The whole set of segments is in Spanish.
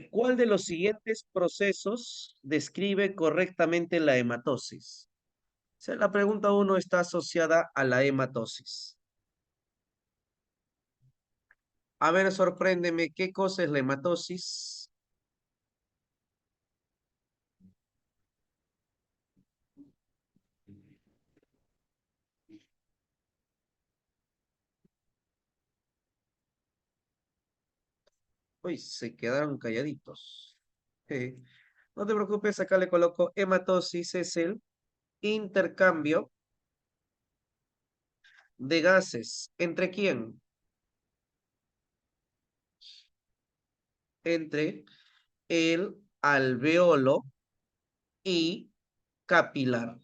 ¿Cuál de los siguientes procesos describe correctamente la hematosis? O sea, la pregunta uno está asociada a la hematosis. A ver, sorpréndeme, ¿qué cosa es la hematosis? Uy, se quedaron calladitos. Eh, no te preocupes, acá le coloco hematosis, es el intercambio de gases. ¿Entre quién? Entre el alveolo y capilar.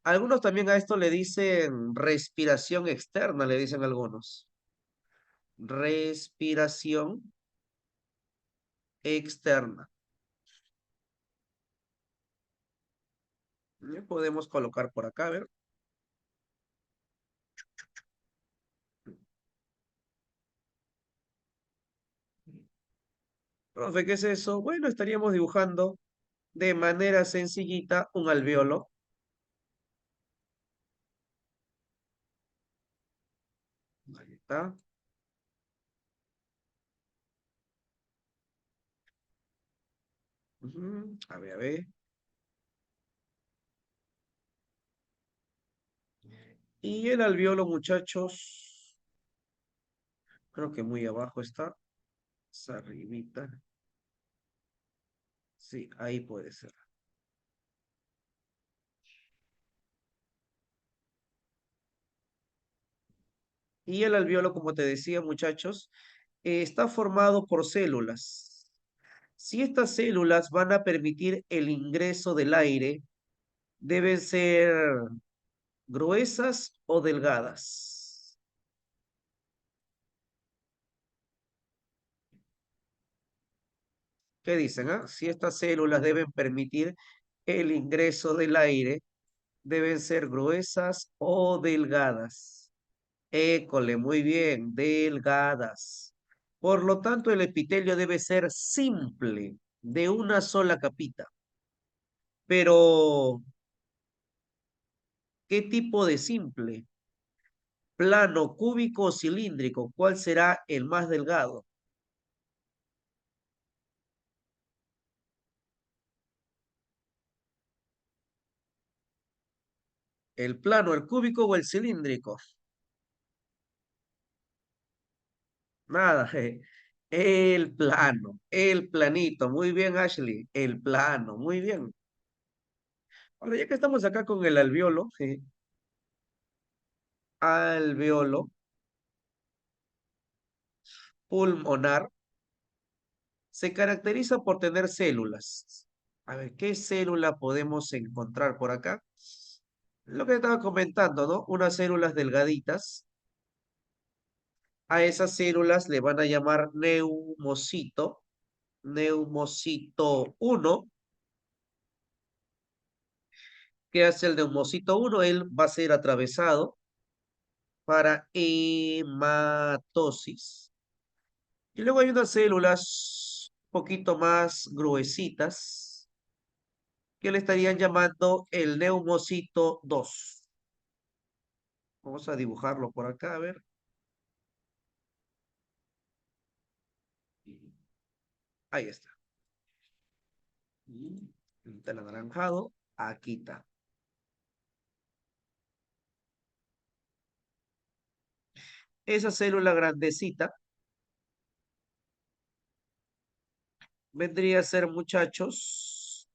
Algunos también a esto le dicen respiración externa, le dicen algunos. Respiración externa. Podemos colocar por acá, a ver. Profe, ¿qué es eso? Bueno, estaríamos dibujando de manera sencillita un alveolo. Ahí está. A ver, a ver. Y el alveolo, muchachos, creo que muy abajo está. Es arribita. Sí, ahí puede ser. Y el alveolo, como te decía, muchachos, está formado por células. Si estas células van a permitir el ingreso del aire, deben ser gruesas o delgadas. ¿Qué dicen? Si estas células deben permitir el ingreso del aire, deben ser gruesas o delgadas. École, muy bien, delgadas. Por lo tanto, el epitelio debe ser simple, de una sola capita. Pero, ¿qué tipo de simple? Plano, cúbico o cilíndrico. ¿Cuál será el más delgado? ¿El plano, el cúbico o el cilíndrico? Nada, el plano, el planito. Muy bien, Ashley. El plano, muy bien. Ahora, ya que estamos acá con el alveolo, alveolo pulmonar se caracteriza por tener células. A ver, ¿qué célula podemos encontrar por acá? Lo que estaba comentando, ¿no? Unas células delgaditas. A esas células le van a llamar neumocito, neumocito uno. ¿Qué hace el neumocito uno? Él va a ser atravesado para hematosis. Y luego hay unas células un poquito más gruesitas que le estarían llamando el neumocito 2. Vamos a dibujarlo por acá, a ver. Ahí está. El anaranjado, aquí está. Esa célula grandecita vendría a ser, muchachos,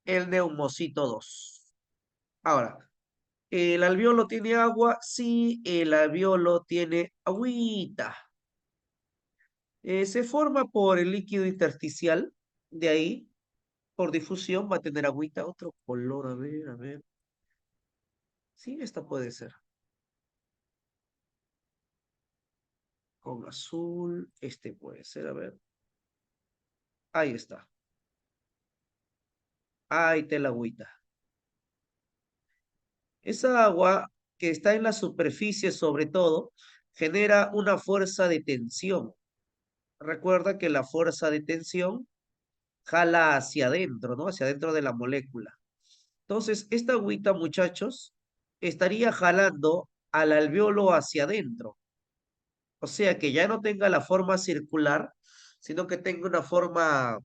el neumocito 2. Ahora, ¿el alveolo tiene agua? Sí, el alveolo tiene agüita. Se forma por el líquido intersticial, de ahí, por difusión, va a tener agüita, otro color, a ver. Sí, esta puede ser. Con azul, este puede ser, a ver. Ahí está. Ahí está el agüita. Esa agua que está en la superficie, sobre todo, genera una fuerza de tensión. Recuerda que la fuerza de tensión jala hacia adentro, ¿no? Hacia adentro de la molécula. Entonces, esta agüita, muchachos, estaría jalando al alveolo hacia adentro. O sea, que ya no tenga la forma circular, sino que tenga una forma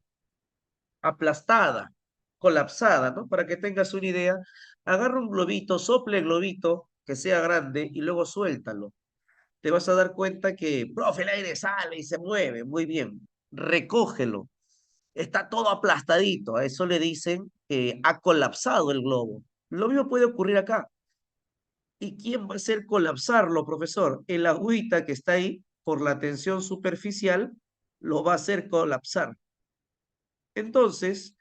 aplastada, colapsada, ¿no? Para que tengas una idea, agarra un globito, sople el globito, que sea grande, y luego suéltalo. Te vas a dar cuenta que, profe, el aire sale y se mueve. Muy bien, recógelo. Está todo aplastadito. A eso le dicen que ha colapsado el globo. Lo mismo puede ocurrir acá. ¿Y quién va a hacer colapsarlo, profesor? El agüita que está ahí, por la tensión superficial, lo va a hacer colapsar. Entonces,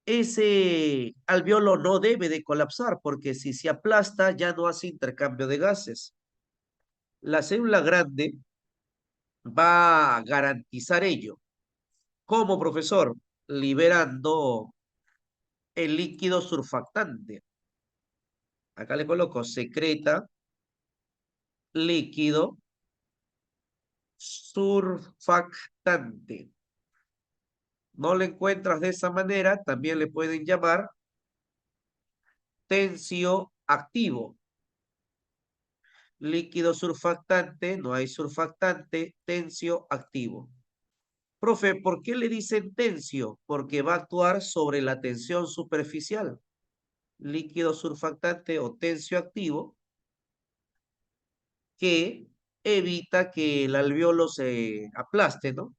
ese alveolo no debe de colapsar, porque si se aplasta ya no hace intercambio de gases. La célula grande va a garantizar ello. ¿Cómo, profesor? Liberando el líquido surfactante. Acá le coloco secreta líquido surfactante. No lo encuentras de esa manera, también le pueden llamar tensioactivo. Líquido surfactante, no hay surfactante, tensioactivo. Profe, ¿por qué le dicen tensio? Porque va a actuar sobre la tensión superficial. Líquido surfactante o tensioactivo que evita que el alveolo se aplaste, ¿no?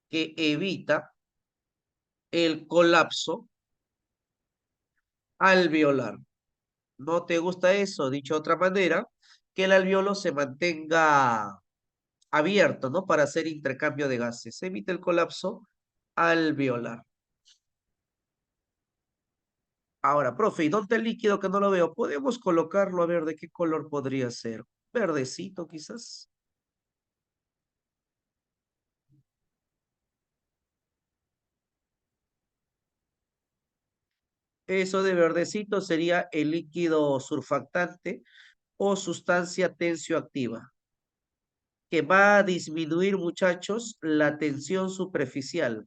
Que evita el colapso alveolar. ¿No te gusta eso? Dicho de otra manera, que el alveolo se mantenga abierto, ¿no? Para hacer intercambio de gases. Evita el colapso alveolar. Ahora, profe, ¿y dónde el líquido que no lo veo? Podemos colocarlo a ver de qué color podría ser. Verdecito, quizás. Eso de verdecito sería el líquido surfactante o sustancia tensioactiva, que va a disminuir, muchachos, la tensión superficial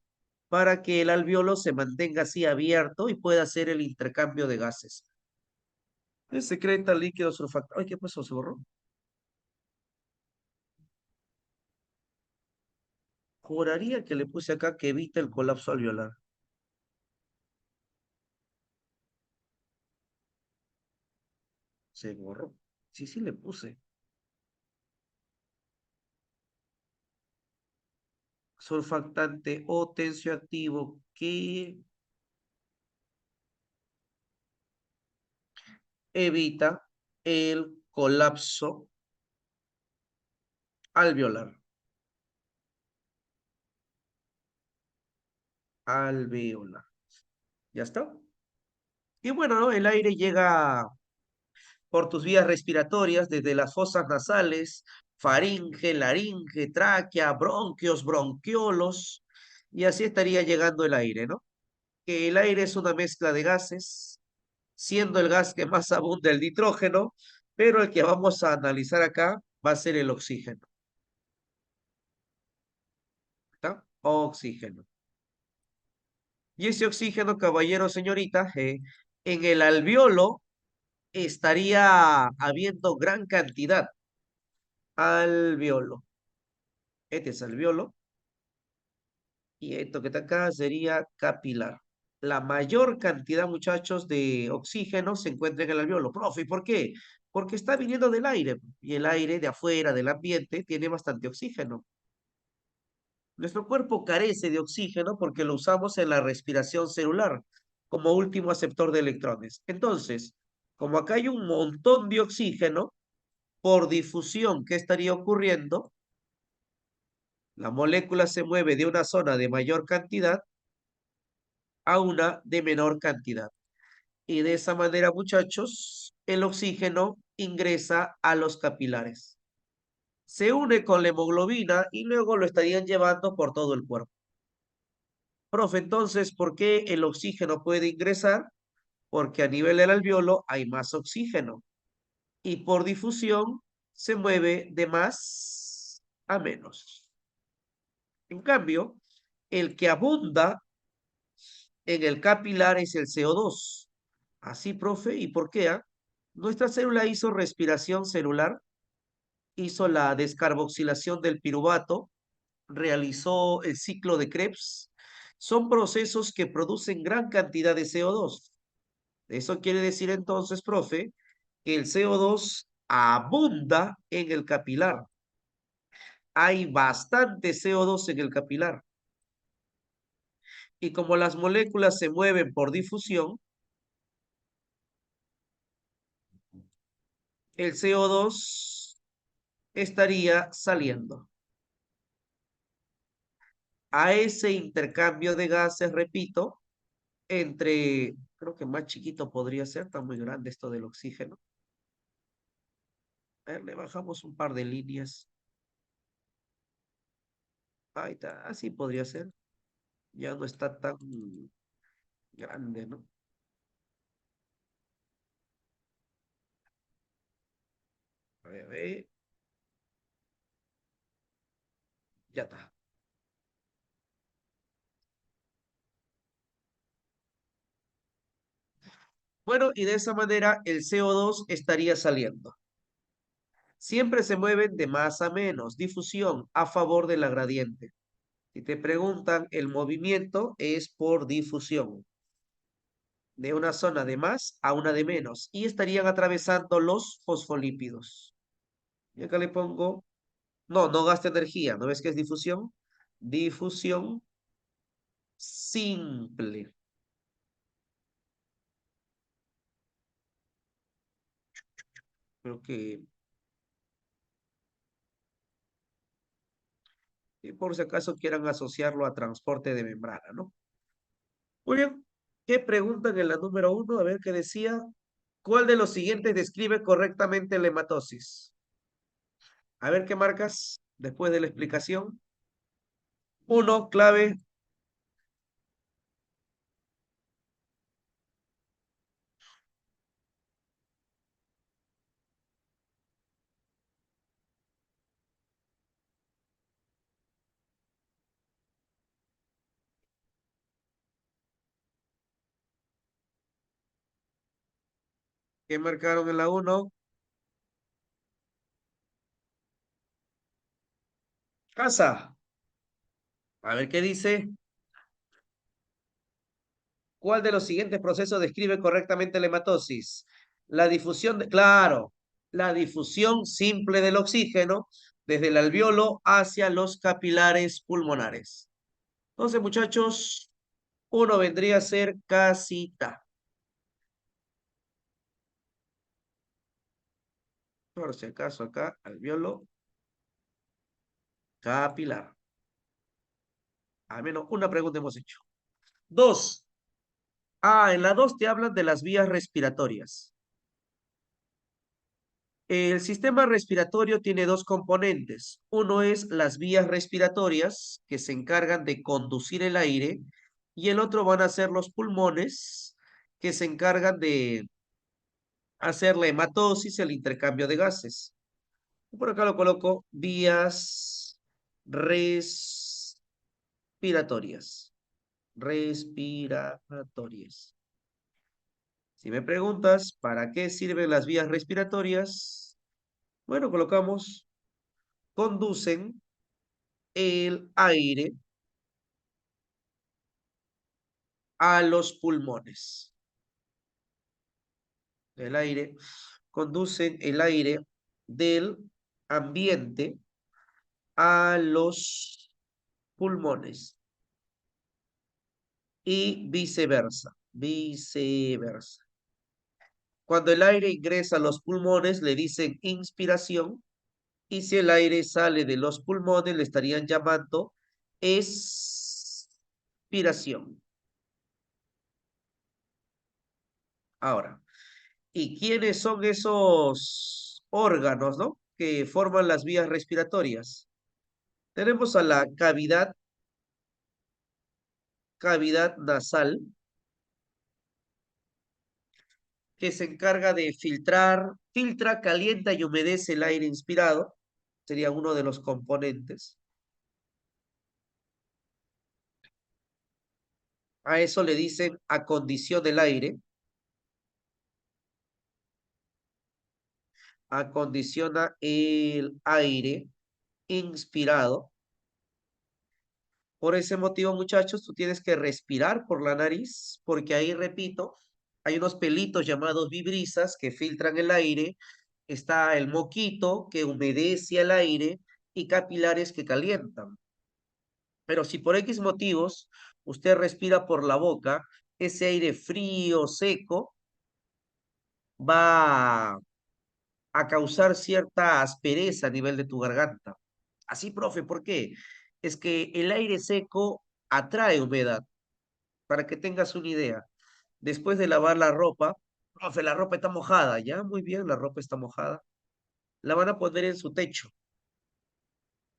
para que el alveolo se mantenga así abierto y pueda hacer el intercambio de gases. Es secreta líquido surfactante. Ay, ¿qué pasó? ¿Se borró? Juraría que le puse acá que evita el colapso alveolar. Se borró. Sí, sí le puse. Surfactante o tensioactivo que evita el colapso alveolar. Alveolar. ¿Ya está? Y bueno, ¿no? El aire llega por tus vías respiratorias, desde las fosas nasales, faringe, laringe, tráquea, bronquios, bronquiolos, y así estaría llegando el aire, ¿no? Que el aire es una mezcla de gases, siendo el gas que más abunda el nitrógeno, pero el que vamos a analizar acá va a ser el oxígeno. ¿Está? Oxígeno. Y ese oxígeno, caballero, señorita, en el alveolo estaría habiendo gran cantidad. Alveolo. Este es alveolo. Y esto que está acá sería capilar. La mayor cantidad, muchachos, de oxígeno se encuentra en el alveolo. Profe, ¿y por qué? Porque está viniendo del aire. Y el aire de afuera, del ambiente, tiene bastante oxígeno. Nuestro cuerpo carece de oxígeno porque lo usamos en la respiración celular como último aceptor de electrones. Entonces, como acá hay un montón de oxígeno, por difusión, ¿qué estaría ocurriendo? La molécula se mueve de una zona de mayor cantidad a una de menor cantidad. Y de esa manera, muchachos, el oxígeno ingresa a los capilares. Se une con la hemoglobina y luego lo estarían llevando por todo el cuerpo. Profe, entonces, ¿por qué el oxígeno puede ingresar? Porque a nivel del alveolo hay más oxígeno y por difusión se mueve de más a menos. En cambio, el que abunda en el capilar es el CO2. Así, profe, ¿y por qué? Nuestra célula hizo respiración celular, hizo la descarboxilación del piruvato, realizó el ciclo de Krebs. Son procesos que producen gran cantidad de CO2. Eso quiere decir entonces, profe, que el CO2 abunda en el capilar. Hay bastante CO2 en el capilar. Y como las moléculas se mueven por difusión, el CO2 estaría saliendo. A ese intercambio de gases, repito, entre, creo que más chiquito podría ser, está muy grande esto del oxígeno. A ver, le bajamos un par de líneas. Ahí está, así podría ser. Ya no está tan grande, ¿no? A ver, ya está. Bueno, y de esa manera el CO2 estaría saliendo. Siempre se mueven de más a menos, difusión a favor de la gradiente. Si te preguntan, el movimiento es por difusión, de una zona de más a una de menos, y estarían atravesando los fosfolípidos. Y acá le pongo, no, no gasta energía, ¿no ves que es difusión? Difusión simple. Creo que, por si acaso quieran asociarlo a transporte de membrana, ¿no? Muy bien. ¿Qué preguntan en la número uno? A ver qué decía. ¿Cuál de los siguientes describe correctamente la hematosis? A ver qué marcas después de la explicación. Uno, clave. ¿Qué marcaron en la uno? Casa. A ver qué dice. ¿Cuál de los siguientes procesos describe correctamente la hematosis? La difusión claro, la difusión simple del oxígeno desde el alveolo hacia los capilares pulmonares. Entonces, muchachos, uno vendría a ser casita. Por si acaso acá, alveolo capilar. Al menos una pregunta hemos hecho. Dos. En la dos te hablan de las vías respiratorias. El sistema respiratorio tiene dos componentes. Uno es las vías respiratorias que se encargan de conducir el aire y el otro van a ser los pulmones que se encargan de hacer la hematosis, el intercambio de gases. Por acá lo coloco vías respiratorias. Respiratorias. Si me preguntas, ¿para qué sirven las vías respiratorias? Bueno, colocamos, conducen el aire a los pulmones. El aire, conducen el aire del ambiente a los pulmones y viceversa, viceversa. Cuando el aire ingresa a los pulmones le dicen inspiración y si el aire sale de los pulmones le estarían llamando expiración. Ahora, ¿y quiénes son esos órganos, no? Que forman las vías respiratorias. Tenemos a la cavidad nasal, que se encarga de filtra, calienta y humedece el aire inspirado. Sería uno de los componentes. A eso le dicen acondiciona el aire, acondiciona el aire inspirado. Por ese motivo, muchachos, tú tienes que respirar por la nariz, porque ahí, repito, hay unos pelitos llamados vibrisas que filtran el aire, está el moquito que humedece el aire y capilares que calientan. Pero si por X motivos usted respira por la boca, ese aire frío, seco, va a causar cierta aspereza a nivel de tu garganta. Así, profe, ¿por qué? Es que el aire seco atrae humedad. Para que tengas una idea, después de lavar la ropa, profe, la ropa está mojada, ya, muy bien, la ropa está mojada, la van a poner en su techo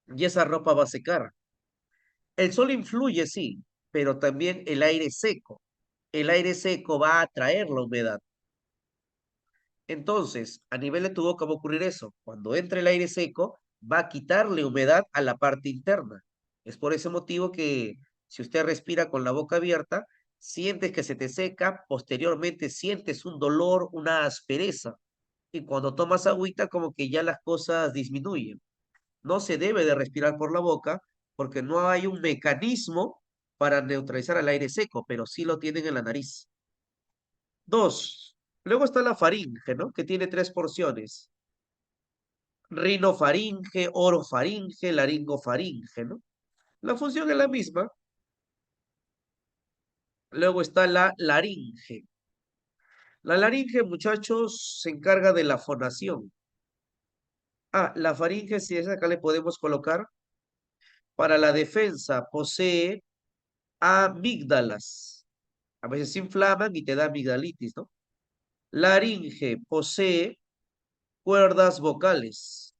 y esa ropa va a secar. El sol influye, sí, pero también el aire seco. El aire seco va a atraer la humedad. Entonces, a nivel de tu boca va a ocurrir eso. Cuando entre el aire seco, va a quitarle humedad a la parte interna. Es por ese motivo que si usted respira con la boca abierta, sientes que se te seca, posteriormente sientes un dolor, una aspereza. Y cuando tomas agüita, como que ya las cosas disminuyen. No se debe de respirar por la boca porque no hay un mecanismo para neutralizar el aire seco, pero sí lo tienen en la nariz. Dos, luego está la faringe, ¿no? Que tiene tres porciones. Rinofaringe, orofaringe, laringofaringe, ¿no? La función es la misma. Luego está la laringe. La laringe, muchachos, se encarga de la fonación. Ah, la faringe, si es acá le podemos colocar para la defensa, posee amígdalas. A veces se inflaman y te da amigdalitis, ¿no? Laringe posee cuerdas vocales.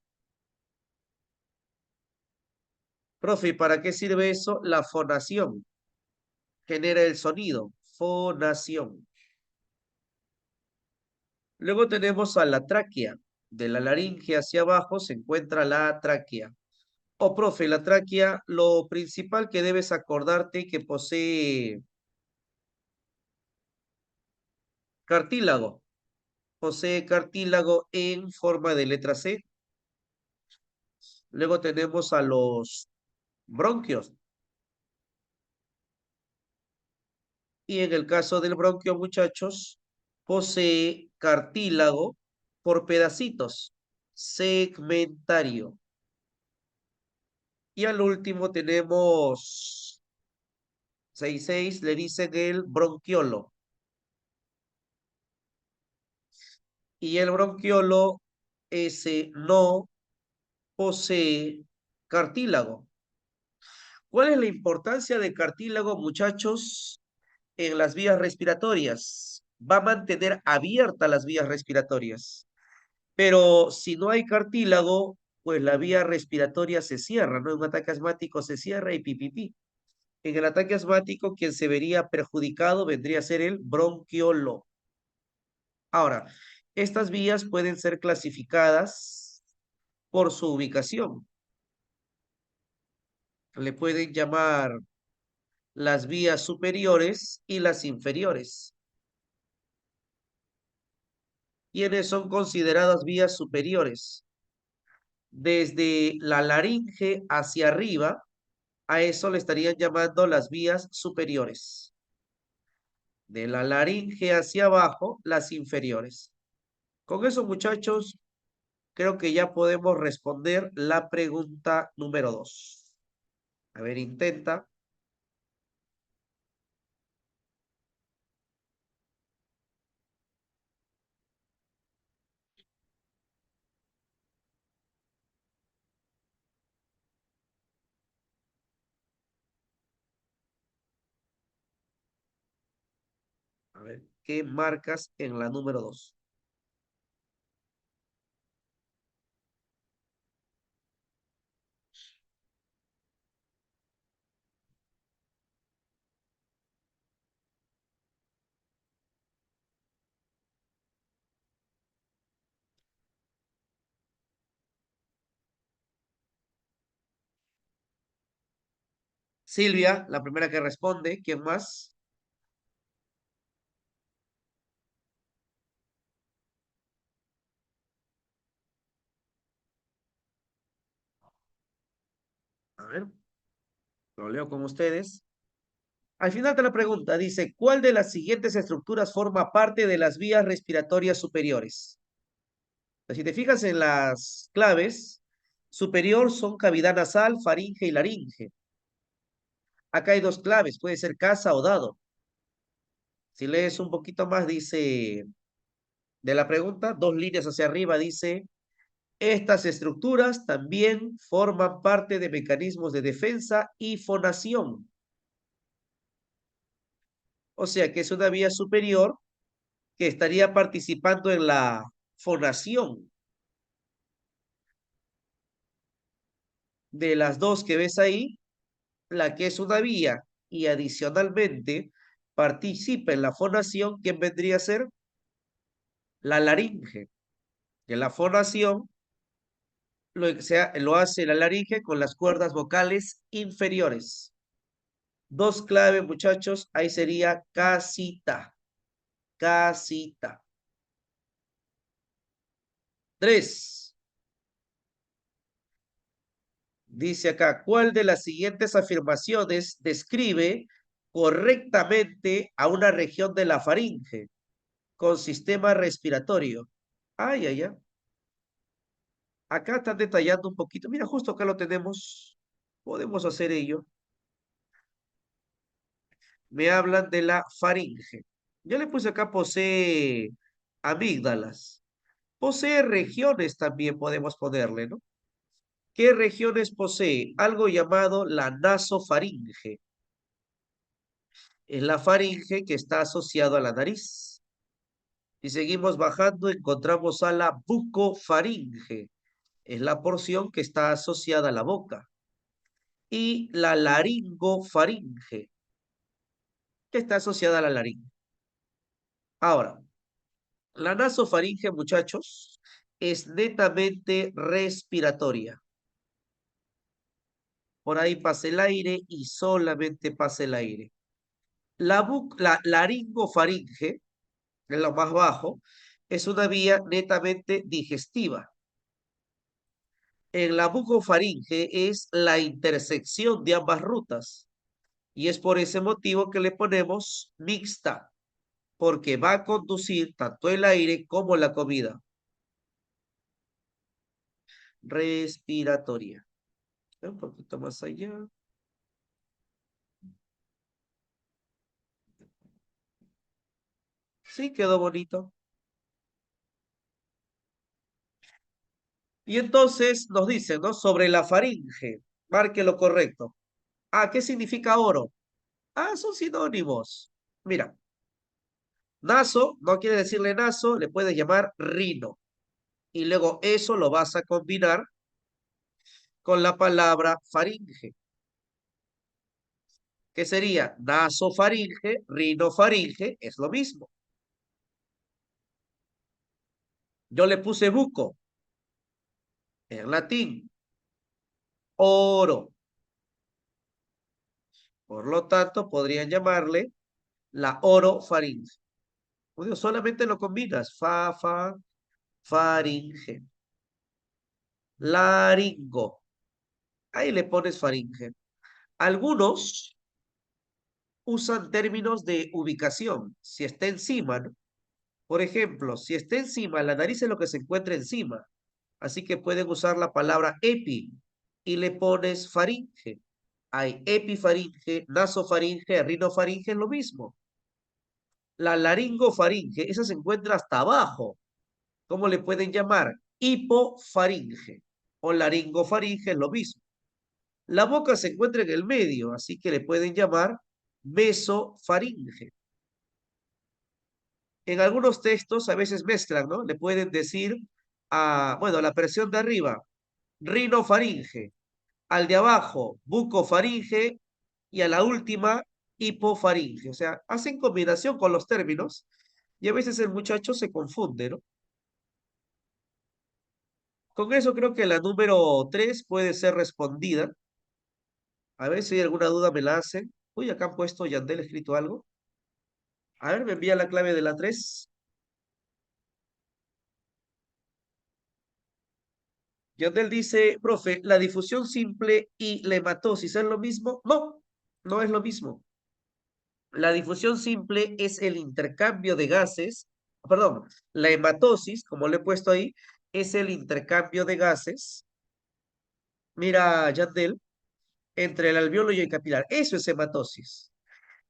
Profe, ¿y para qué sirve eso? La fonación. Genera el sonido. Fonación. Luego tenemos a la tráquea. De la laringe hacia abajo se encuentra la tráquea. Oh, profe, la tráquea, lo principal que debes acordarte que posee cartílago. Posee cartílago en forma de letra C. Luego tenemos a los bronquios. Y en el caso del bronquio, muchachos, posee cartílago por pedacitos, segmentario. Y al último tenemos 6 le dicen el bronquiolo. Y el bronquiolo, ese no posee cartílago. ¿Cuál es la importancia del cartílago, muchachos, en las vías respiratorias? Va a mantener abiertas las vías respiratorias. Pero si no hay cartílago, pues la vía respiratoria se cierra, ¿no? En un ataque asmático se cierra y pipipi. En el ataque asmático, quien se vería perjudicado vendría a ser el bronquiolo. Ahora, estas vías pueden ser clasificadas por su ubicación. Le pueden llamar las vías superiores y las inferiores. ¿Quiénes son consideradas vías superiores? Desde la laringe hacia arriba, a eso le estarían llamando las vías superiores. De la laringe hacia abajo, las inferiores. Con eso, muchachos, creo que ya podemos responder la pregunta número 2. A ver, intenta. A ver, ¿qué marcas en la número 2? Silvia, la primera que responde. ¿Quién más? A ver, lo leo con ustedes. Al final de la pregunta dice, ¿cuál de las siguientes estructuras forma parte de las vías respiratorias superiores? Si te fijas en las claves, superior son cavidad nasal, faringe y laringe. Acá hay dos claves, puede ser casa o dado. Si lees un poquito más, dice, de la pregunta, dos líneas hacia arriba, dice, estas estructuras también forman parte de mecanismos de defensa y fonación. O sea que es una vía superior que estaría participando en la fonación. De las dos que ves ahí, la que es una vía y adicionalmente participa en la fonación, ¿quién vendría a ser? La laringe. Que la fonación lo hace la laringe con las cuerdas vocales inferiores. Dos claves, muchachos, ahí sería casita, casita. Tres, dice acá, ¿cuál de las siguientes afirmaciones describe correctamente a una región de la faringe con sistema respiratorio? Ay, ay, ay. Acá están detallando un poquito. Mira, justo acá lo tenemos. Podemos hacer ello. Me hablan de la faringe. Yo le puse acá posee amígdalas. Posee regiones también podemos ponerle, ¿no? ¿Qué regiones posee? Algo llamado la nasofaringe. Es la faringe que está asociado a la nariz. Si seguimos bajando, encontramos a la bucofaringe. Es la porción que está asociada a la boca. Y la laringofaringe, que está asociada a la laringe. Ahora, la nasofaringe, muchachos, es netamente respiratoria. Por ahí pasa el aire y solamente pasa el aire. La laringofaringe, que es lo más bajo, es una vía netamente digestiva. En la bucofaringe es la intersección de ambas rutas y es por ese motivo que le ponemos mixta, porque va a conducir tanto el aire como la comida. Respiratoria. Un poquito más allá. Sí, quedó bonito. Y entonces nos dicen, ¿no? Sobre la faringe. Marque lo correcto. Ah, ¿qué significa oro? Ah, son sinónimos. Mira, naso, no quiere decirle naso, le puedes llamar rino. Y luego eso lo vas a combinar con la palabra faringe, que sería nasofaringe, rinofaringe, es lo mismo. Yo le puse buco, en latín, oro. Por lo tanto, podrían llamarle la orofaringe. Solamente lo combinas, faringe. Laringo. Ahí le pones faringe. Algunos usan términos de ubicación. Si está encima, ¿no? Por ejemplo, si está encima, la nariz es lo que se encuentra encima. Así que pueden usar la palabra epi y le pones faringe. Hay epifaringe, nasofaringe, rinofaringe, es lo mismo. La laringofaringe, esa se encuentra hasta abajo. ¿Cómo le pueden llamar? Hipofaringe o laringofaringe, es lo mismo. La boca se encuentra en el medio, así que le pueden llamar mesofaringe. En algunos textos a veces mezclan, ¿no? Le pueden decir bueno, a la presión de arriba, rinofaringe, al de abajo, bucofaringe, y a la última, hipofaringe. O sea, hacen combinación con los términos y a veces el muchacho se confunde, ¿no? Con eso creo que la número 3 puede ser respondida. A ver si hay alguna duda me la hacen. Uy, acá han puesto Yandel escrito algo. A ver, me envía la clave de la 3. Yandel dice, profe, ¿la difusión simple y la hematosis es lo mismo? No, no es lo mismo. La difusión simple es el intercambio de gases, perdón, la hematosis, como le he puesto ahí, es el intercambio de gases. Mira, Yandel, entre el alveolo y el capilar. Eso es hematosis.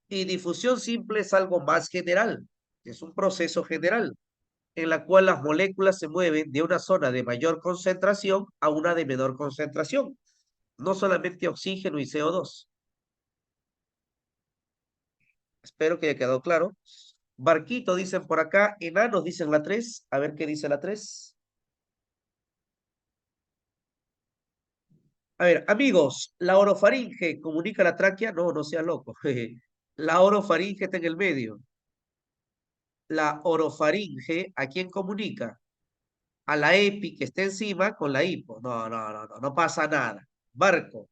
Y difusión simple es algo más general. Es un proceso general en la cual las moléculas se mueven de una zona de mayor concentración a una de menor concentración. No solamente oxígeno y CO2. Espero que haya quedado claro. Barquito dicen por acá, enanos dicen la 3. A ver qué dice la 3. A ver, amigos, ¿la orofaringe comunica la tráquea? No, no sea loco. La orofaringe está en el medio. La orofaringe, ¿a quién comunica? A la epi que está encima con la hipo. No, no, no, no, no pasa nada. Barco.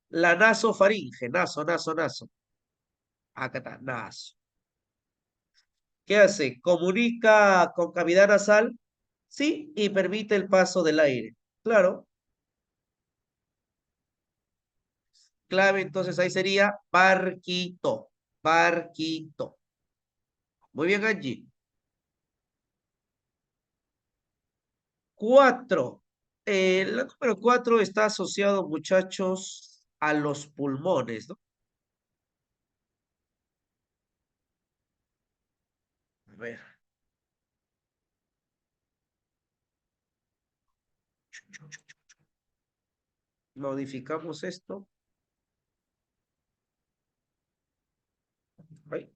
La nasofaringe, naso. Acá está, naso. ¿Qué hace? Comunica con cavidad nasal, sí, y permite el paso del aire. Claro, clave entonces ahí sería barquito, barquito. Muy bien, Angie. 4. La número 4 está asociado, muchachos, a los pulmones, ¿no? A ver, modificamos esto. Ahí,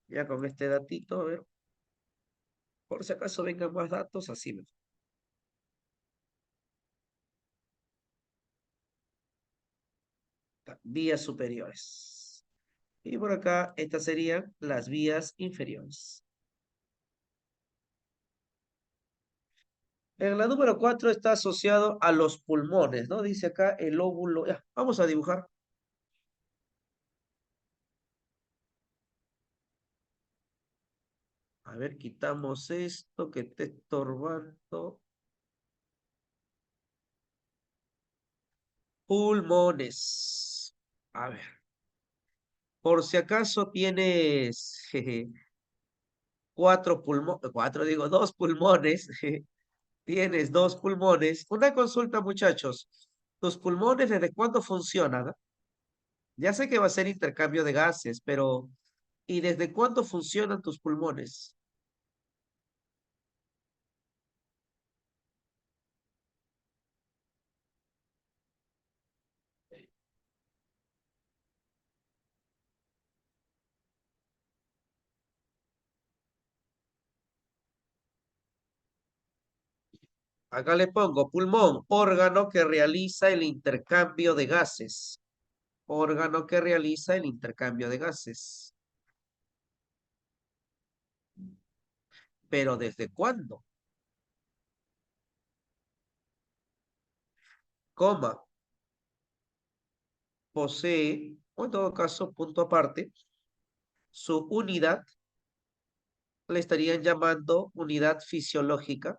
ya con este datito, a ver, por si acaso vengan más datos, así me. Vías superiores. Y por acá, estas serían las vías inferiores. En la número 4 está asociado a los pulmones, ¿no? Dice acá el lóbulo. Ya, vamos a dibujar. A ver, quitamos esto que esté estorbando. Pulmones. A ver, por si acaso tienes dos pulmones. Tienes dos pulmones. Una consulta, muchachos. ¿Tus pulmones desde cuándo funcionan? Ya sé que va a ser intercambio de gases, pero ¿y desde cuándo funcionan tus pulmones? Acá le pongo pulmón, órgano que realiza el intercambio de gases. Órgano que realiza el intercambio de gases. Pero ¿desde cuándo? Coma, posee, o en todo caso, punto aparte, su unidad le estarían llamando unidad fisiológica,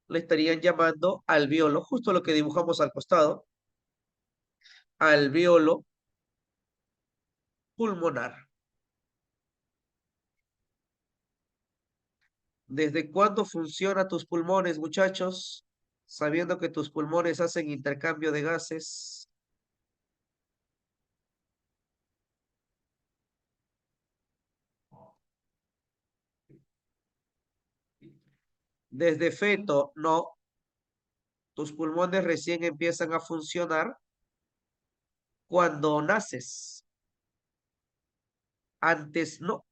le estarían llamando alveolo, justo lo que dibujamos al costado, alveolo pulmonar. ¿Desde cuándo funcionan tus pulmones, muchachos? Sabiendo que tus pulmones hacen intercambio de gases. Desde feto, no. Tus pulmones recién empiezan a funcionar cuando naces. Antes no.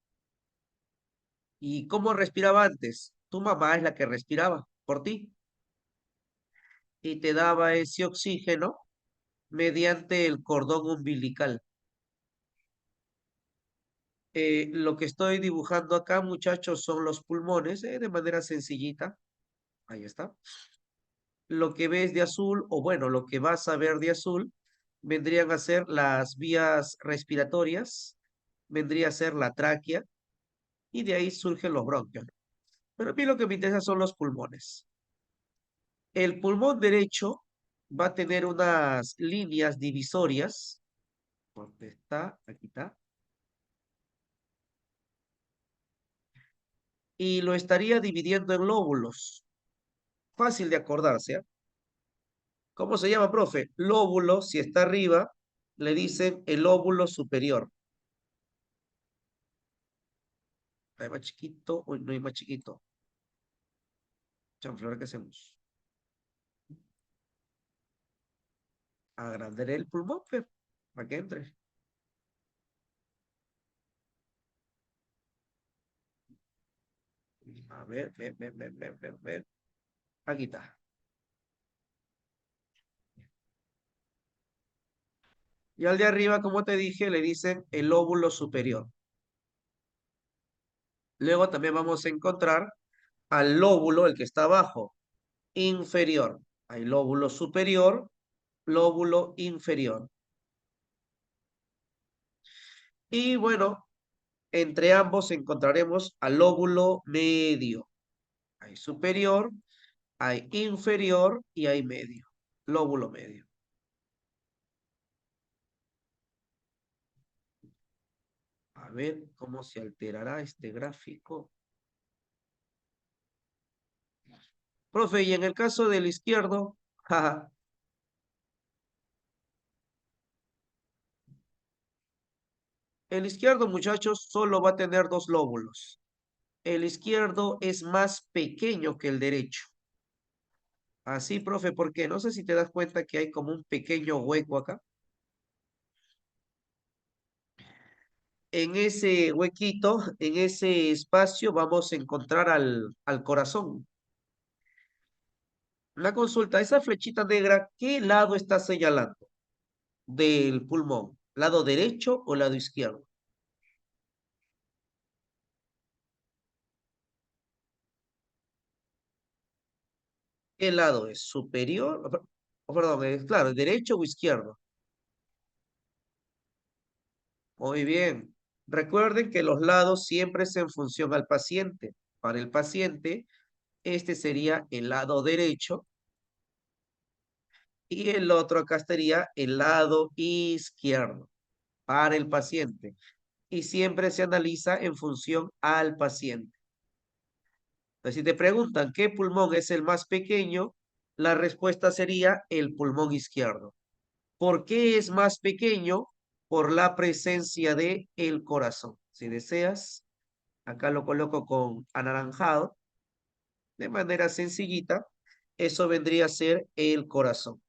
¿Y cómo respiraba antes? Tu mamá es la que respiraba por ti y te daba ese oxígeno mediante el cordón umbilical. Lo que estoy dibujando acá, muchachos, son los pulmones, de manera sencillita. Ahí está. Lo que ves de azul, o bueno, lo que vas a ver de azul, vendrían a ser las vías respiratorias, vendría a ser la tráquea, y de ahí surgen los bronquios. Pero a mí lo que me interesa son los pulmones. El pulmón derecho va a tener unas líneas divisorias. ¿Dónde está? Aquí está. Y lo estaría dividiendo en lóbulos. Fácil de acordarse, ¿ah? ¿Cómo se llama, profe? Lóbulo, si está arriba, le dicen el lóbulo superior. ¿Hay más chiquito? Uy, no hay más chiquito. Chanflora, ¿qué hacemos? Agrandaré el pulmón, pues, para que entre. A ver, ven. Aquí está. Y al de arriba, como te dije, le dicen el lóbulo superior. Luego también vamos a encontrar al lóbulo, el que está abajo, inferior. Hay lóbulo superior, lóbulo inferior. Y bueno, entre ambos encontraremos al lóbulo medio. Hay superior, hay inferior y hay medio. Lóbulo medio. A ver cómo se alterará este gráfico. Profe, y en el caso del izquierdo, jaja, el izquierdo, muchachos, solo va a tener dos lóbulos. El izquierdo es más pequeño que el derecho. Así, profe, porque no sé si te das cuenta que hay como un pequeño hueco acá. En ese huequito, en ese espacio, vamos a encontrar al corazón. La consulta, esa flechita negra, ¿qué lado está señalando del pulmón? ¿Lado derecho o lado izquierdo? ¿Qué lado es? ¿Superior? Perdón, claro, ¿derecho o izquierdo? Muy bien. Recuerden que los lados siempre es en función al paciente. Para el paciente, este sería el lado derecho y el otro acá estaría el lado izquierdo para el paciente. Y siempre se analiza en función al paciente. Entonces, si te preguntan qué pulmón es el más pequeño, la respuesta sería el pulmón izquierdo. ¿Por qué es más pequeño? Por la presencia de el corazón. Si deseas, acá lo coloco con anaranjado, de manera sencillita. Eso vendría a ser el corazón.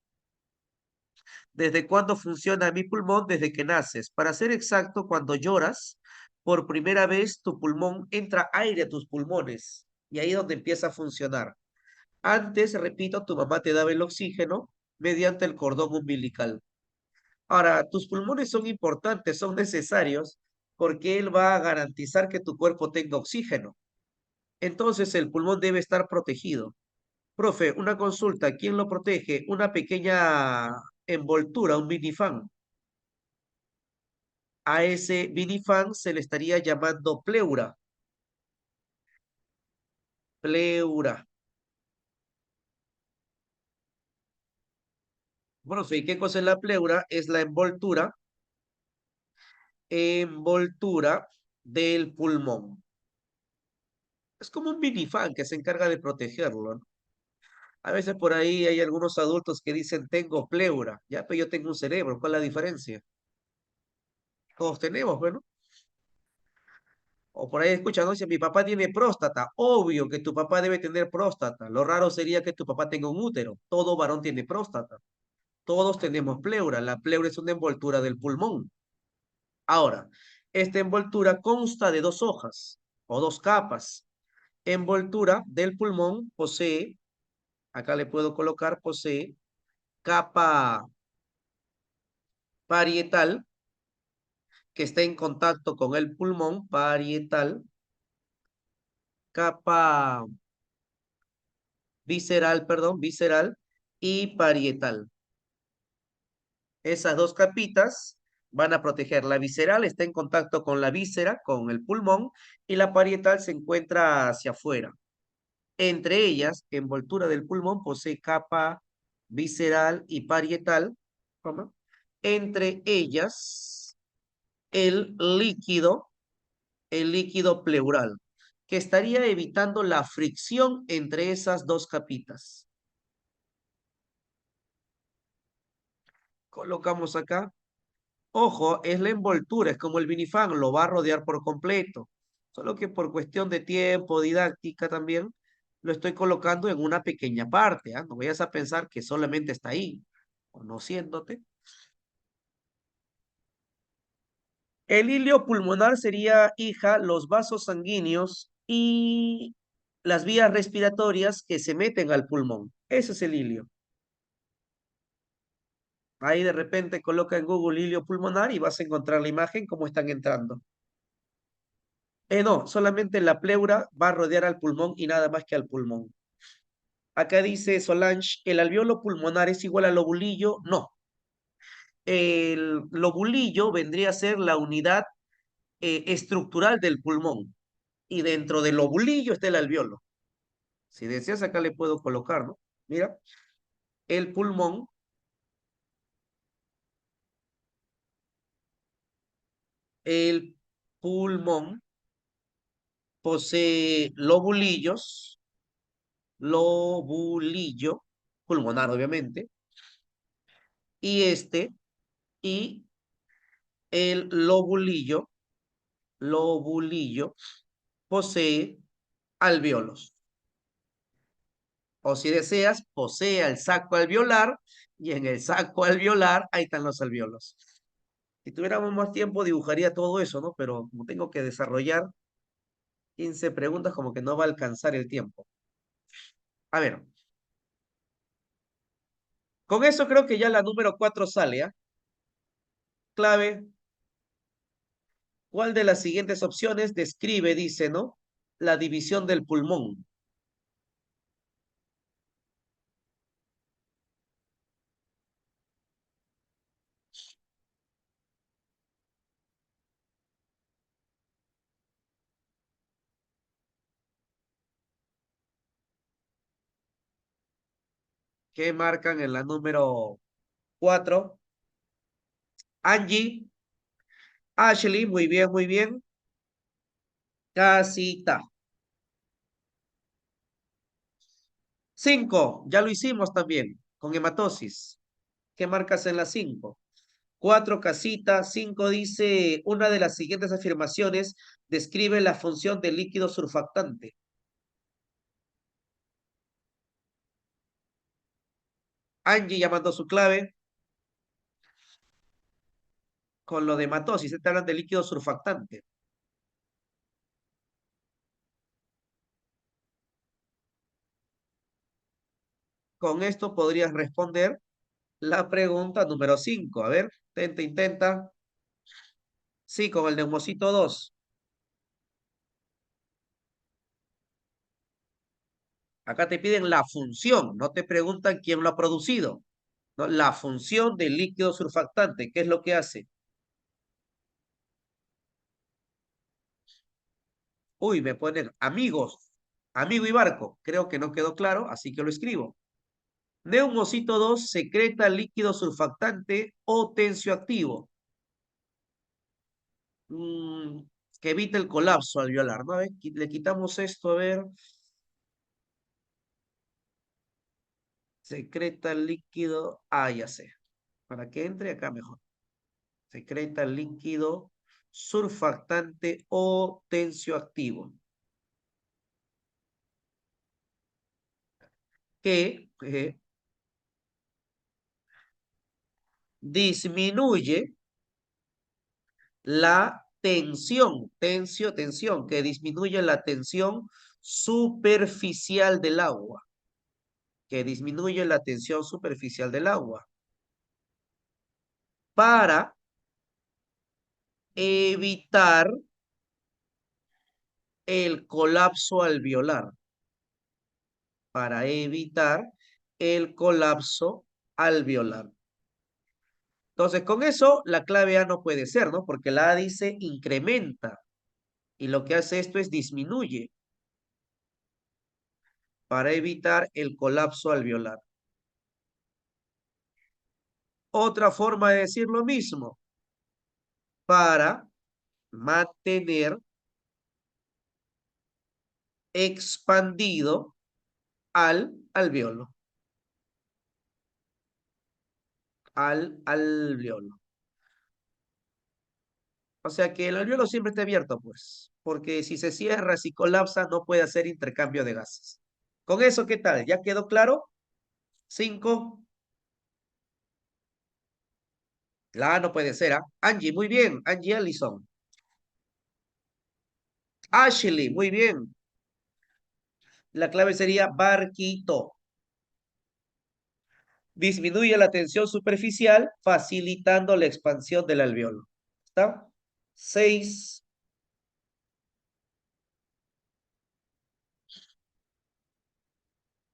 ¿Desde cuándo funciona mi pulmón? Desde que naces. Para ser exacto, cuando lloras, por primera vez tu pulmón entra aire a tus pulmones y ahí es donde empieza a funcionar. Antes, repito, tu mamá te daba el oxígeno mediante el cordón umbilical. Ahora, tus pulmones son importantes, son necesarios, porque él va a garantizar que tu cuerpo tenga oxígeno. Entonces, el pulmón debe estar protegido. Profe, una consulta, ¿quién lo protege? Una pequeña envoltura, un minifan. A ese minifan se le estaría llamando pleura. Pleura. Profe, ¿y qué cosa es la pleura? Es la envoltura del pulmón. Es como un minifan que se encarga de protegerlo, ¿no? A veces por ahí hay algunos adultos que dicen tengo pleura, ya, pero yo tengo un cerebro, ¿cuál es la diferencia? Todos tenemos, bueno. O por ahí escuchan, no, dice, mi papá tiene próstata. Obvio que tu papá debe tener próstata. Lo raro sería que tu papá tenga un útero. Todo varón tiene próstata. Todos tenemos pleura. La pleura es una envoltura del pulmón. Ahora, esta envoltura consta de dos hojas o dos capas. Envoltura del pulmón posee, acá le puedo colocar, posee capa parietal que está en contacto con el pulmón parietal, capa visceral, perdón, visceral y parietal. Esas dos capitas van a proteger. La visceral está en contacto con la víscera, con el pulmón, y la parietal se encuentra hacia afuera. Entre ellas, envoltura del pulmón posee capa visceral y parietal, coma. Entre ellas, el líquido, el líquido pleural, que estaría evitando la fricción entre esas dos capitas. Colocamos acá. Ojo, es la envoltura, es como el vinifán, lo va a rodear por completo. Solo que por cuestión de tiempo, didáctica también, lo estoy colocando en una pequeña parte, ¿ah? No vayas a pensar que solamente está ahí, conociéndote. El hilio pulmonar sería, hija, los vasos sanguíneos y las vías respiratorias que se meten al pulmón. Ese es el hilio. Ahí de repente coloca en Google hilio pulmonar y vas a encontrar la imagen cómo están entrando. No, solamente la pleura va a rodear al pulmón y nada más que al pulmón. Acá dice Solange, ¿el alveolo pulmonar es igual al lobulillo? No. El lobulillo vendría a ser la unidad estructural del pulmón. Y dentro del lobulillo está el alveolo. Si deseas, acá le puedo colocar, ¿no? Mira, el pulmón, el pulmón posee lobulillos, lobulillo, pulmonar obviamente, y y el lobulillo posee alvéolos. O si deseas, posee el saco alveolar y en el saco alveolar ahí están los alvéolos. Si tuviéramos más tiempo dibujaría todo eso, ¿no? Pero como tengo que desarrollar 15 preguntas, como que no va a alcanzar el tiempo. A ver, con eso creo que ya la número 4 sale, ¿ah? Clave, ¿cuál de las siguientes opciones describe, dice, ¿no? La división del pulmón. ¿Qué marcan en la número 4? Angie, Ashley, muy bien, muy bien. Casita. 5, ya lo hicimos también, con hematosis. ¿Qué marcas en la 5? 4, casita. 5 dice, una de las siguientes afirmaciones describe la función del líquido surfactante. Angie llamando su clave con lo de hematosis. Te hablan de líquido surfactante. Con esto podrías responder la pregunta número 5. A ver, intenta. Sí, con el neumocito 2. Acá te piden la función, no te preguntan quién lo ha producido. ¿No? La función del líquido surfactante, ¿qué es lo que hace? Uy, me ponen amigos, amigo y barco. Creo que no quedó claro, así que lo escribo. Neumocito 2 secreta líquido surfactante o tensioactivo. Mm, que evita el colapso alveolar, ¿no? A ver, le quitamos esto, a ver. Secreta líquido. Ah, ya sé. Para que entre acá mejor. Secreta líquido surfactante o tensioactivo. Que disminuye la tensión, que disminuye la tensión superficial del agua, que disminuye la tensión superficial del agua, para evitar el colapso alveolar, para evitar el colapso alveolar. Entonces, con eso, la clave A no puede ser, ¿no? Porque la A dice incrementa, y lo que hace esto es disminuye. para evitar el colapso alveolar. Otra forma de decir lo mismo, para mantener expandido al alveolo, al alveolo. O sea que el alveolo siempre está abierto, pues, porque si se cierra, si colapsa, no puede hacer intercambio de gases. Con eso, ¿qué tal? ¿Ya quedó claro? 5. La A no puede ser, ¿ah? Angie, muy bien. Angie Allison. Ashley, muy bien. La clave sería barquito. Disminuye la tensión superficial, facilitando la expansión del alveolo. ¿Está? 6.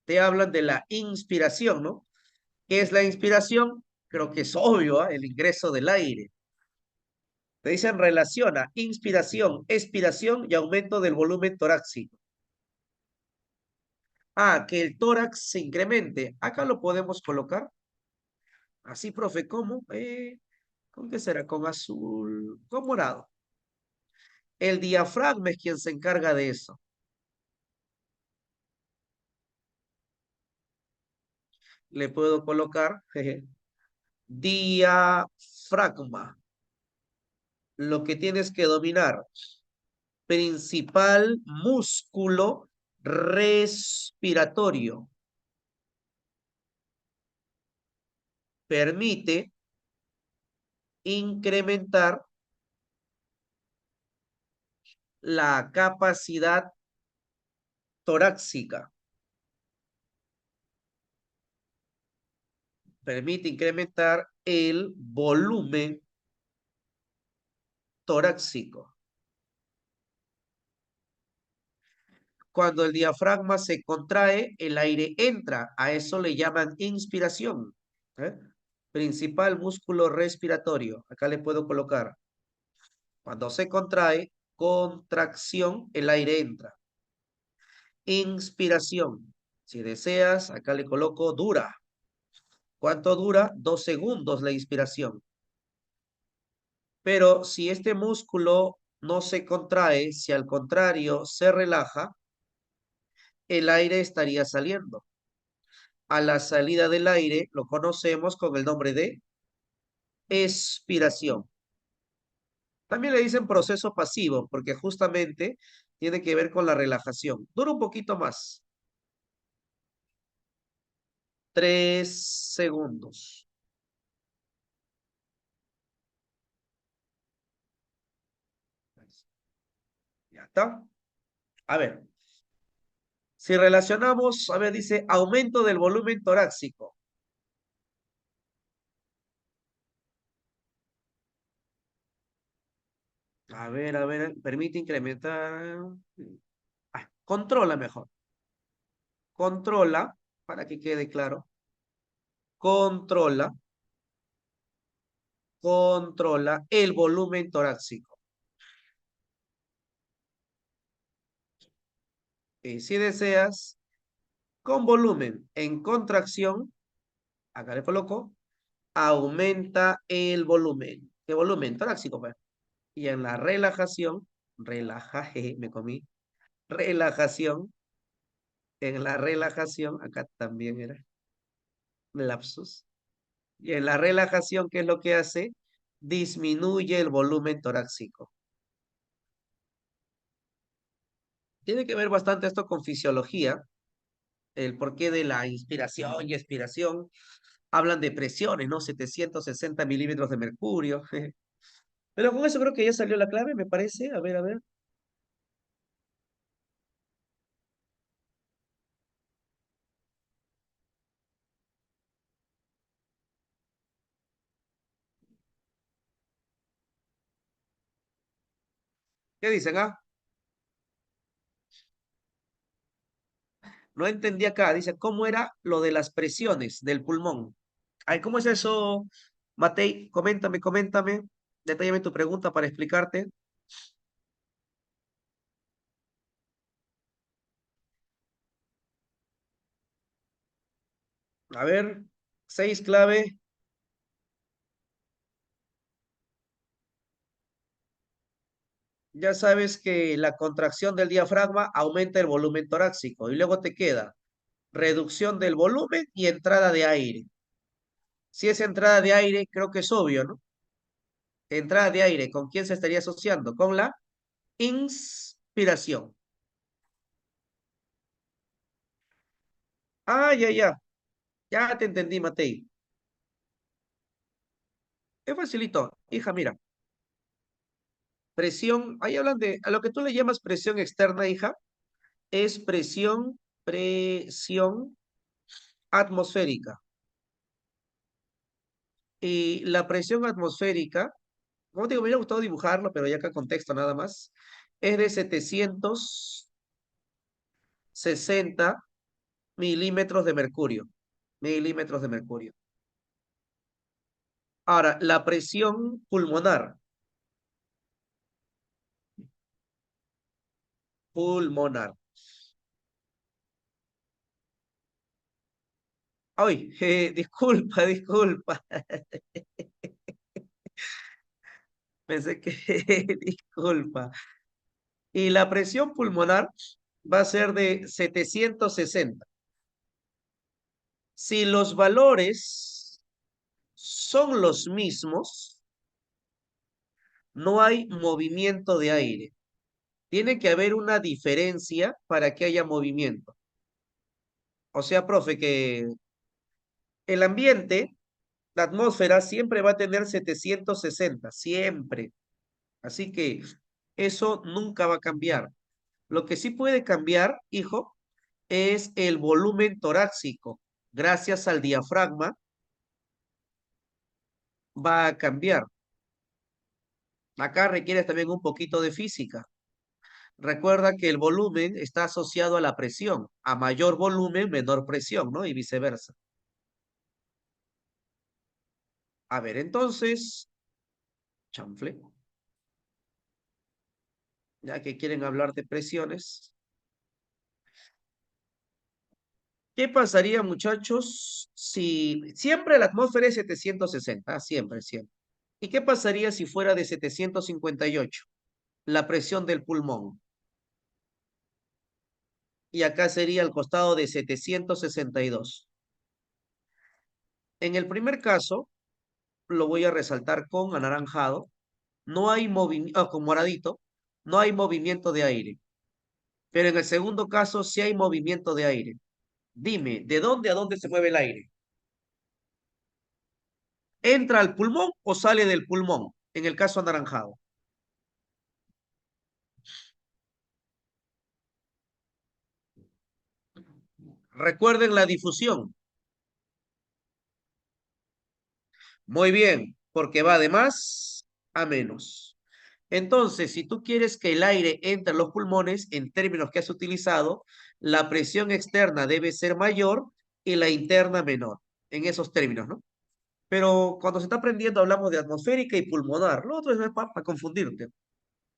Te hablan de la inspiración, ¿no? ¿Qué es la inspiración? Creo que es obvio, ¿ah? El ingreso del aire. Te dicen relaciona inspiración, expiración y aumento del volumen torácico. Ah, que el tórax se incremente. Acá lo podemos colocar. Así, profe, ¿cómo? ¿Con qué será? ¿Con azul? ¿Con morado? El diafragma es quien se encarga de eso. Le puedo colocar jeje, diafragma. Lo que tienes que dominar. Principal músculo respiratorio. Permite incrementar la capacidad torácica. Permite incrementar el volumen torácico. Cuando el diafragma se contrae, el aire entra. A eso le llaman inspiración. ¿Eh? Principal músculo respiratorio. Acá le puedo colocar. Cuando se contrae, contracción, el aire entra. Inspiración. Si deseas, acá le coloco dura. ¿Cuánto dura? 2 segundos la inspiración. Pero si este músculo no se contrae, si al contrario se relaja, el aire estaría saliendo. A la salida del aire lo conocemos con el nombre de expiración. También le dicen proceso pasivo porque justamente tiene que ver con la relajación. Dura un poquito más. 3 segundos. Ya está. A ver, si relacionamos, a ver, dice aumento del volumen torácico. A ver, permite incrementar. Controla mejor. Controla, para que quede claro. Controla, controla el volumen torácico. Y si deseas, con volumen en contracción, acá le coloco, aumenta el volumen. ¿Qué volumen? Torácico, pues. Y en la relajación, relajaje, me comí, relajación, en la relajación, acá también era lapsus. Y en la relajación, ¿qué es lo que hace? Disminuye el volumen torácico. Tiene que ver bastante esto con fisiología, el porqué de la inspiración y expiración. Hablan de presiones, ¿no? 760 milímetros de mercurio. Pero con eso creo que ya salió la clave, me parece. A ver, a ver. ¿Qué dicen, ah? No entendí acá. Dice, ¿cómo era lo de las presiones del pulmón? Ay, ¿cómo es eso, Matei? Coméntame, coméntame. Detállame tu pregunta para explicarte. A ver, 6 clave. Ya sabes que la contracción del diafragma aumenta el volumen torácico y luego te queda reducción del volumen y entrada de aire. Si es entrada de aire, creo que es obvio, ¿no? Entrada de aire, ¿con quién se estaría asociando? Con la inspiración. Ah, ya, ya. Ya te entendí, Matei. Es facilito. Hija, mira. Presión, ahí hablan de, a lo que tú le llamas presión externa, hija, es presión atmosférica. Y la presión atmosférica, como te digo, me hubiera gustado dibujarlo, pero ya acá contexto nada más, es de 760 milímetros de mercurio. Milímetros de mercurio. Ahora, la presión pulmonar. Pulmonar. Ay, disculpa, disculpa. Pensé que, disculpa. Y la presión pulmonar va a ser de 760. Si los valores son los mismos, no hay movimiento de aire. Tiene que haber una diferencia para que haya movimiento. O sea, profe, que el ambiente, la atmósfera, siempre va a tener 760, siempre. Así que eso nunca va a cambiar. Lo que sí puede cambiar, hijo, es el volumen torácico. Gracias al diafragma va a cambiar. Acá requiere también un poquito de física. Recuerda que el volumen está asociado a la presión. A mayor volumen, menor presión, ¿no? Y viceversa. A ver, entonces, chanfle, ya que quieren hablar de presiones. ¿Qué pasaría, muchachos, si siempre la atmósfera es 760? Siempre, siempre. ¿Y qué pasaría si fuera de 758? La presión del pulmón. Y acá sería al costado de 762. En el primer caso, lo voy a resaltar con anaranjado, no hay movimiento, con moradito, no hay movimiento de aire. Pero en el segundo caso sí hay movimiento de aire. Dime, ¿de dónde a dónde se mueve el aire? ¿Entra al pulmón o sale del pulmón? En el caso anaranjado. Recuerden la difusión. Muy bien, porque va de más a menos. Entonces, si tú quieres que el aire entre a los pulmones, en términos que has utilizado, la presión externa debe ser mayor y la interna menor, en esos términos, ¿no? Pero cuando se está aprendiendo hablamos de atmosférica y pulmonar, lo otro es para confundirte.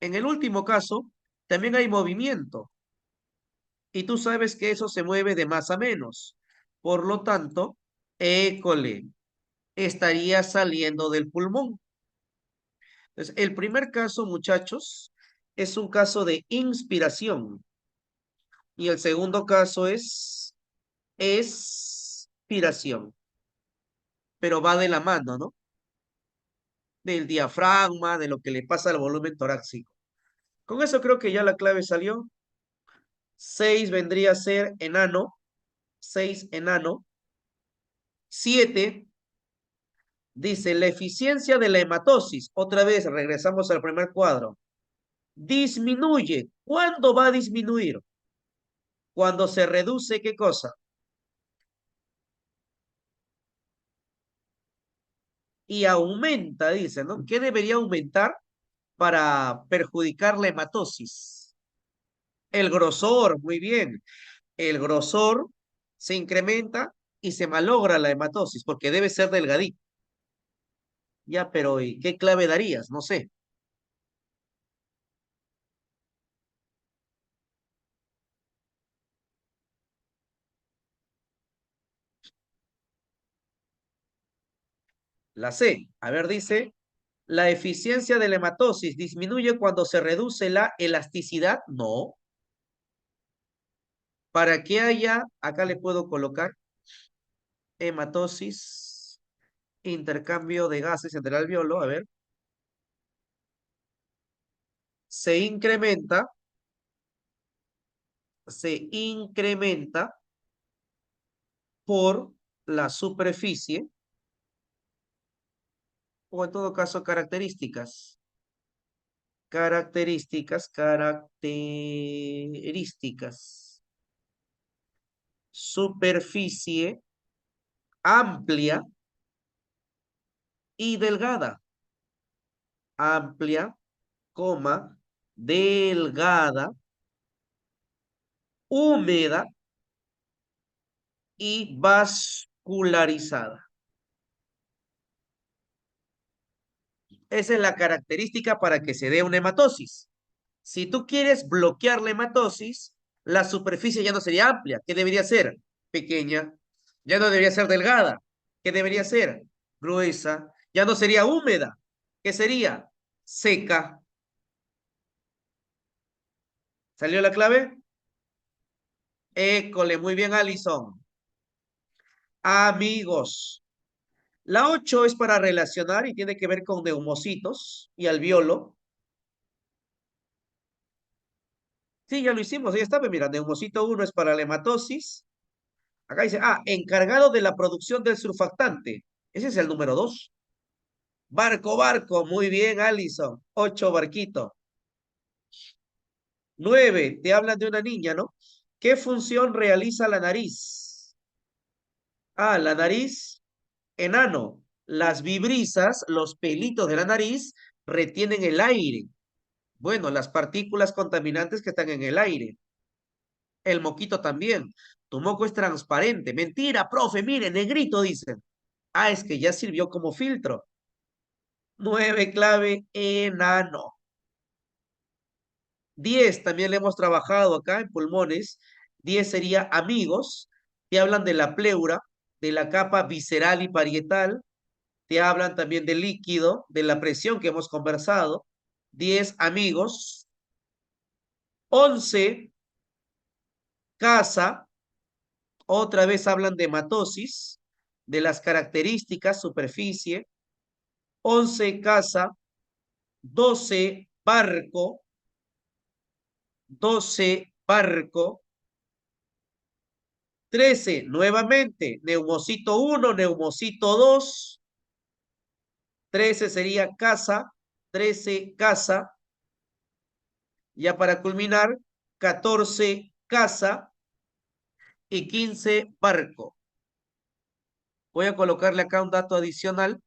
En el último caso, también hay movimiento y tú sabes que eso se mueve de más a menos. Por lo tanto, école, estaría saliendo del pulmón. Entonces, el primer caso, muchachos, es un caso de inspiración y el segundo caso es expiración, pero va de la mano, ¿no? Del diafragma, de lo que le pasa al volumen torácico. Con eso creo que ya la clave salió. 6 vendría a ser enano, 6 enano. 7 dice la eficiencia de la hematosis. Otra vez regresamos al primer cuadro. Disminuye. ¿Cuándo va a disminuir? Cuando se reduce, ¿qué cosa? Y aumenta, dice, ¿no? ¿Qué debería aumentar para perjudicar la hematosis? El grosor, muy bien. El grosor se incrementa y se malogra la hematosis porque debe ser delgadito. Ya, pero ¿y qué clave darías? No sé. La C. A ver, dice, ¿la eficiencia de la hematosis disminuye cuando se reduce la elasticidad? No. Para que haya, acá le puedo colocar hematosis, intercambio de gases entre el alveolo, a ver, se incrementa por la superficie, o en todo caso características, superficie amplia y delgada, amplia, coma, delgada, húmeda y vascularizada. Esa es la característica para que se dé una hematosis. Si tú quieres bloquear la hematosis, la superficie ya no sería amplia. ¿Qué debería ser? Pequeña. Ya no debería ser delgada. ¿Qué debería ser? Gruesa. Ya no sería húmeda. ¿Qué sería? Seca. ¿Salió la clave? École, muy bien, Alison. Amigos. La 8 es para relacionar y tiene que ver con neumocitos y alveolo. Sí, ya lo hicimos, ya está. Pues mira, neumocito 1 es para la hematosis. Acá dice, encargado de la producción del surfactante. Ese es el número 2. Barco, muy bien, Alison. 8, barquito. 9, te hablan de una niña, ¿no? ¿Qué función realiza la nariz? La nariz, enano. Las vibrisas, los pelitos de la nariz, retienen el aire. Bueno, las partículas contaminantes que están en el aire. El moquito también. Tu moco es transparente. Mentira, profe, mire, negrito, dicen. Es que ya sirvió como filtro. 9, clave, enano. 10, también le hemos trabajado acá en pulmones. 10 sería amigos. Te hablan de la pleura, de la capa visceral y parietal. Te hablan también del líquido, de la presión que hemos conversado. 10, amigos. 11, casa. Otra vez hablan de hematosis, de las características, superficie. 11, casa. 12, barco. 12, barco. 13, nuevamente, neumocito 1, neumocito 2. 13 sería casa. 13, casa. Ya para culminar, 14, casa. Y 15, barco. Voy a colocarle acá un dato adicional.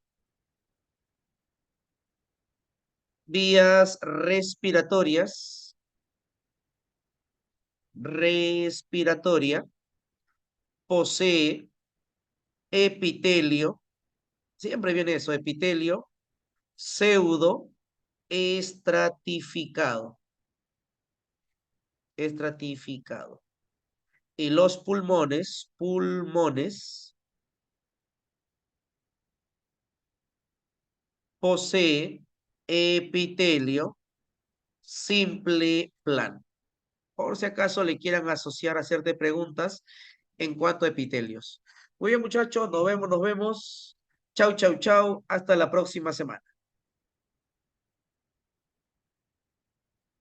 Vías respiratorias. Respiratoria. Posee epitelio. Siempre viene eso, epitelio. Pseudo estratificado. Estratificado. Y los pulmones, posee epitelio simple plano. Por si acaso le quieran asociar, hacerte preguntas en cuanto a epitelios. Muy bien, muchachos, nos vemos. Chau, chau, chau. Hasta la próxima semana.